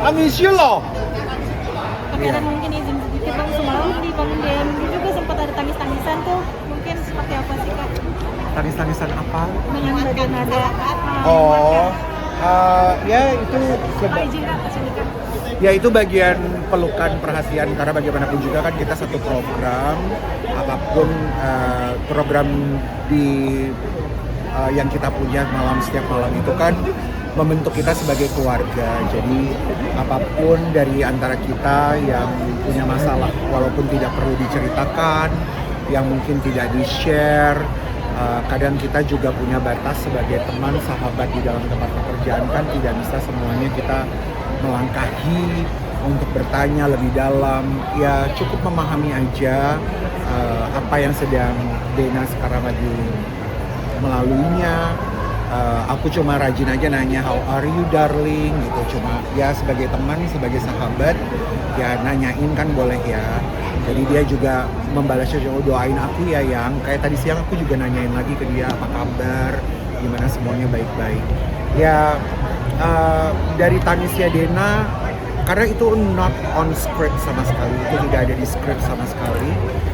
I miss you loh. Oke, dan mungkin izin sedikit Bang, semalam di kolom DM juga sempat ada tangis-tangisan tuh. Mungkin seperti apa sih Kak? Tangis-tangisan apa? Mengenai nada. Oh, ya itu Izin Kak, silakan. ya itu bagian pelukan perhatian karena bagaimanapun juga kan kita satu program apapun program di yang kita punya setiap malam itu kan membentuk kita sebagai keluarga. Jadi apapun dari antara kita yang punya masalah walaupun tidak perlu diceritakan, yang mungkin tidak di-share, kadang kita juga punya batas sebagai teman, sahabat di dalam tempat pekerjaan kan tidak bisa semuanya kita melangkahi untuk bertanya lebih dalam. Ya cukup memahami aja apa yang sedang Dena sekarang lagi melaluinya. Aku cuma rajin aja nanya how are you darling gitu, cuma ya sebagai teman, sebagai sahabat ya nanyain kan boleh ya. Jadi dia juga membalasnya, doain aku ya yang kayak tadi siang aku juga nanyain lagi ke dia apa kabar, gimana semuanya baik-baik ya. Dari tangisnya Dena karena itu not on script sama sekali, itu tidak ada di script sama sekali.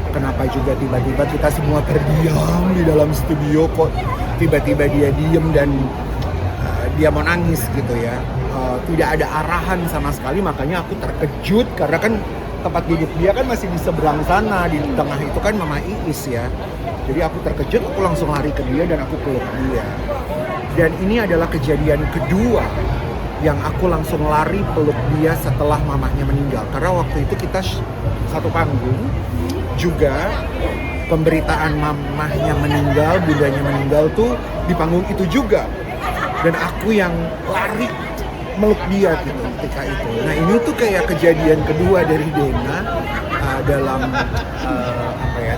Kenapa juga tiba-tiba kita semua terdiam di dalam studio, kok tiba-tiba dia diem dan dia mau nangis gitu ya. Tidak ada arahan sama sekali, makanya aku terkejut karena kan tempat duduk dia kan masih di seberang sana, di tengah itu kan Mama Iis ya. Jadi aku terkejut, aku langsung lari ke dia dan aku peluk dia. Dan ini adalah kejadian kedua yang aku langsung lari peluk dia setelah mamahnya meninggal. Karena waktu itu kita satu panggung juga, pemberitaan mamahnya meninggal, bundanya meninggal tuh di panggung itu juga. Dan aku yang lari meluk dia gitu ketika itu. Nah ini tuh kayak kejadian kedua dari Dena dalam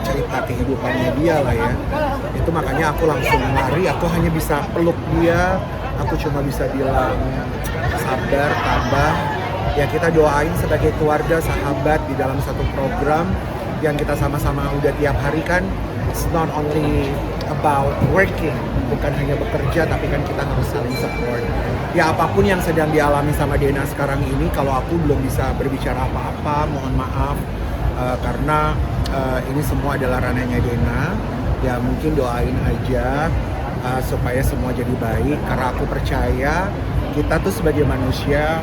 cerita kehidupannya dia lah ya. Itu makanya aku langsung lari, aku hanya bisa peluk dia, aku cuma bisa bilang sabar, tabah. Ya kita doain sebagai keluarga, sahabat di dalam satu program yang kita sama-sama udah tiap hari kan. It's not only about working, bukan hanya bekerja, tapi kan kita harus saling support. Ya apapun yang sedang dialami sama Dena sekarang ini, kalau aku belum bisa berbicara apa-apa, mohon maaf. Karena ini semua adalah ranahnya Dena. Ya mungkin doain aja supaya semua jadi baik. Karena aku percaya kita tuh sebagai manusia,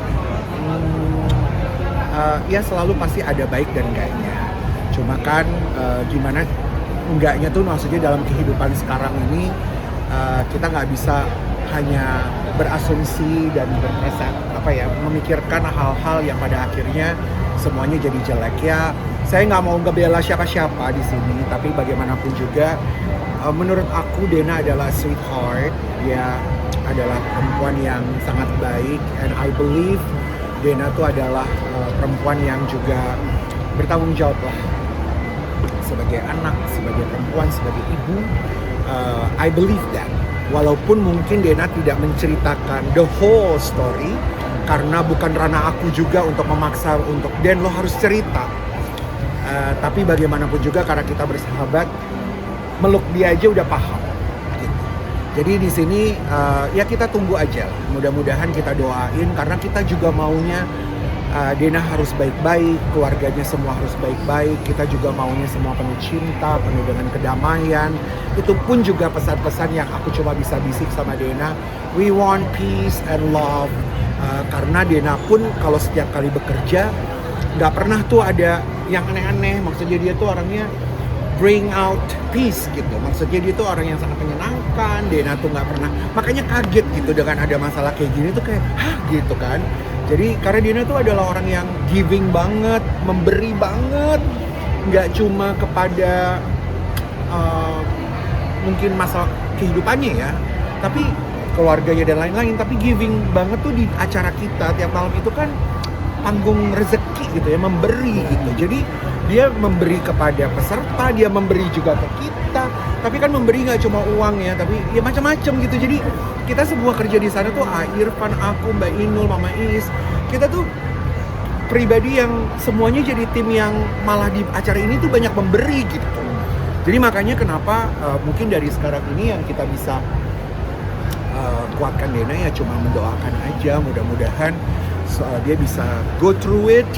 ya selalu pasti ada baik dan enggaknya. Cuma kan gimana enggaknya tuh maksudnya dalam kehidupan sekarang ini kita nggak bisa hanya berasumsi dan memikirkan hal-hal yang pada akhirnya semuanya jadi jelek ya. Saya nggak mau ngebela siapa-siapa di sini, tapi bagaimanapun juga menurut aku Dena adalah sweetheart, dia adalah perempuan yang sangat baik, and I believe Dena tuh adalah perempuan yang juga bertanggung jawab lah sebagai anak, sebagai perempuan, sebagai ibu. I believe that. Walaupun mungkin Dena tidak menceritakan the whole story, karena bukan ranah aku juga untuk memaksa untuk Den lo harus cerita. Tapi bagaimanapun juga karena kita bersahabat, meluk dia aja udah paham. Gitu. Jadi di sini ya kita tunggu aja. Mudah-mudahan kita doain karena kita juga maunya Dena harus baik-baik, keluarganya semua harus baik-baik. Kita juga maunya semua penuh cinta, penuh dengan kedamaian. Itu pun juga pesan-pesan yang aku coba bisa bisik sama Dena. We want peace and love. Karena Dena pun kalau setiap kali bekerja nggak pernah tuh ada yang aneh-aneh. Maksudnya dia tuh orangnya bring out peace gitu. Maksudnya dia tuh orang yang sangat menyenangkan. Dena tuh nggak pernah, makanya kaget gitu dengan ada masalah kayak gini tuh kayak hah gitu kan. Jadi karena Dena tuh adalah orang yang giving banget, memberi banget, nggak cuma kepada mungkin masalah kehidupannya ya, tapi keluarganya dan lain-lain, tapi giving banget tuh di acara kita tiap malam itu kan panggung rezeki gitu ya, memberi gitu. Jadi dia memberi kepada peserta, dia memberi juga ke kita. Tapi kan memberi nggak cuma uang ya, tapi ya macam-macam gitu. Jadi kita semua kerja di sana tuh, Irfan, aku, Mbak Inul, Mama Iis, kita tuh pribadi yang semuanya jadi tim yang malah di acara ini tuh banyak memberi gitu. Jadi makanya kenapa mungkin dari sekarang ini yang kita bisa kuatkan Dena ya cuma mendoakan aja, mudah-mudahan dia bisa go through it.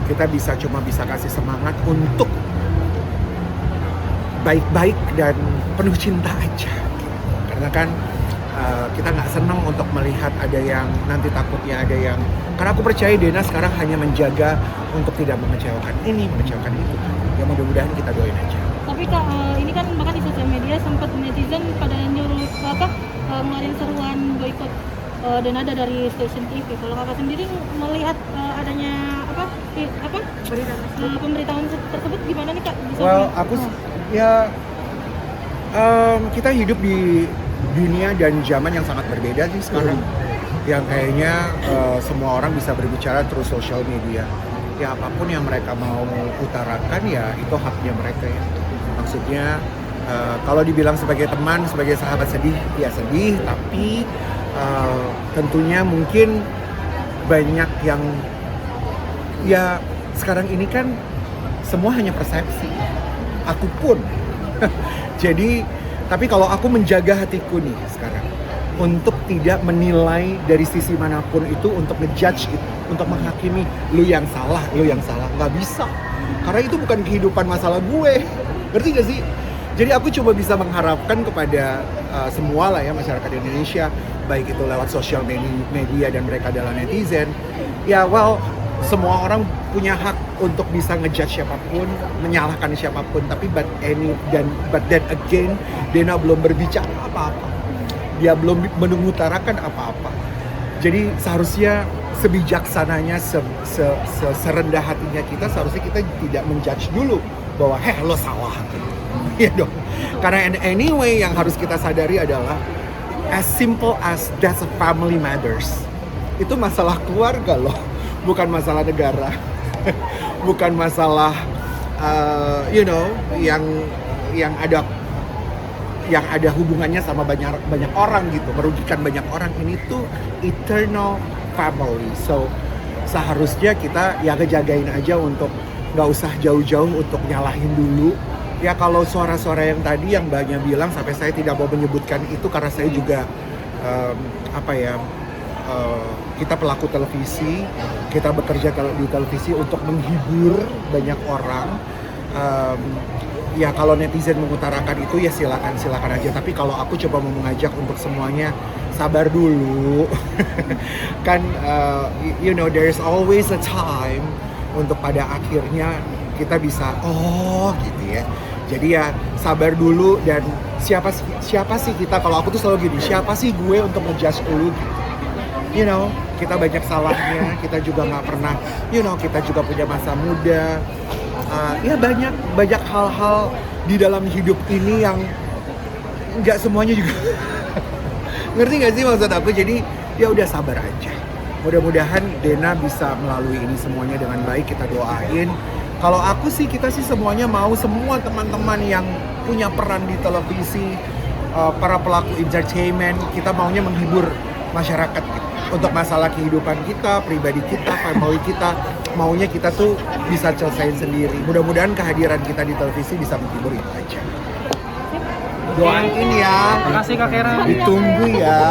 Kita cuma bisa kasih semangat untuk baik-baik dan penuh cinta aja. Karena kan kita nggak senang untuk melihat ada yang nanti takutnya ada yang, karena aku percaya Dena sekarang hanya menjaga untuk tidak mengecewakan ini, mengecewakan itu. Ya mudah-mudahan kita doain aja. Tapi Kak, ini kan bahkan di sosial media sempat netizen pada nyuruh ngeluarin seruan boykot Denada dari stasiun TV. Kalau Kakak sendiri melihat adanya pemberitahuan tersebut gimana nih Kak? Well, aku ya kita hidup di dunia dan zaman yang sangat berbeda sih sekarang. Yang kayaknya semua orang bisa berbicara through social media. Ya apapun yang mereka mau utarakan ya itu haknya mereka ya. Maksudnya kalau dibilang sebagai teman, sebagai sahabat sedih, ya sedih. Tapi tentunya mungkin banyak yang ya sekarang ini kan semua hanya persepsi. Aku pun. Jadi tapi kalau aku menjaga hatiku nih sekarang untuk tidak menilai dari sisi manapun itu, untuk ngejudge itu, untuk menghakimi lu yang salah, nggak bisa. Karena itu bukan kehidupan masalah gue, ngerti gak sih? Jadi aku coba bisa mengharapkan kepada semua lah ya masyarakat Indonesia, baik itu lewat sosial media dan mereka adalah netizen. Ya well, semua orang punya hak untuk bisa ngejudge siapapun, menyalahkan siapapun, tapi but then again, Dena belum berbicara apa-apa. Dia belum mengutarakan apa-apa. Jadi seharusnya sebijaksananya, serendah hatinya kita, seharusnya kita tidak menjudge dulu bahwa lo salah. Ya dong. Karena anyway yang harus kita sadari adalah as simple as that's a family matters. Itu masalah keluarga loh, bukan masalah negara. Bukan masalah yang ada hubungannya sama banyak orang gitu, merugikan banyak orang. Ini tuh eternal family. So seharusnya kita ya ngejagain aja untuk nggak usah jauh-jauh untuk nyalahin dulu. Ya kalau suara-suara yang tadi yang banyak bilang, sampai saya tidak mau menyebutkan itu karena saya juga kita pelaku televisi, kita bekerja di televisi untuk menghibur banyak orang. Ya kalau netizen mengutarakan itu ya silakan aja. Tapi kalau aku coba mau mengajak untuk semuanya sabar dulu. Kan there's always a time untuk pada akhirnya kita bisa gitu ya. Jadi ya sabar dulu, dan siapa sih kita, kalau aku tuh selalu gini, siapa sih gue untuk ngejudge lu gitu. Kita banyak salahnya, kita juga nggak pernah, kita juga punya masa muda. Ya banyak hal-hal di dalam hidup ini yang nggak semuanya juga ngerti nggak sih maksud aku. Jadi ya udah sabar aja. Mudah-mudahan Dena bisa melalui ini semuanya dengan baik. Kita doain. Kalau aku sih, kita sih semuanya mau, semua teman-teman yang punya peran di televisi, para pelaku entertainment, kita maunya menghibur masyarakat gitu. Untuk masalah kehidupan kita, pribadi kita, family kita, maunya kita tuh bisa selesaiin sendiri. Mudah-mudahan kehadiran kita di televisi bisa menghibur itu aja. Doain ya. Terima kasih Kak Kera. Ditunggu ya.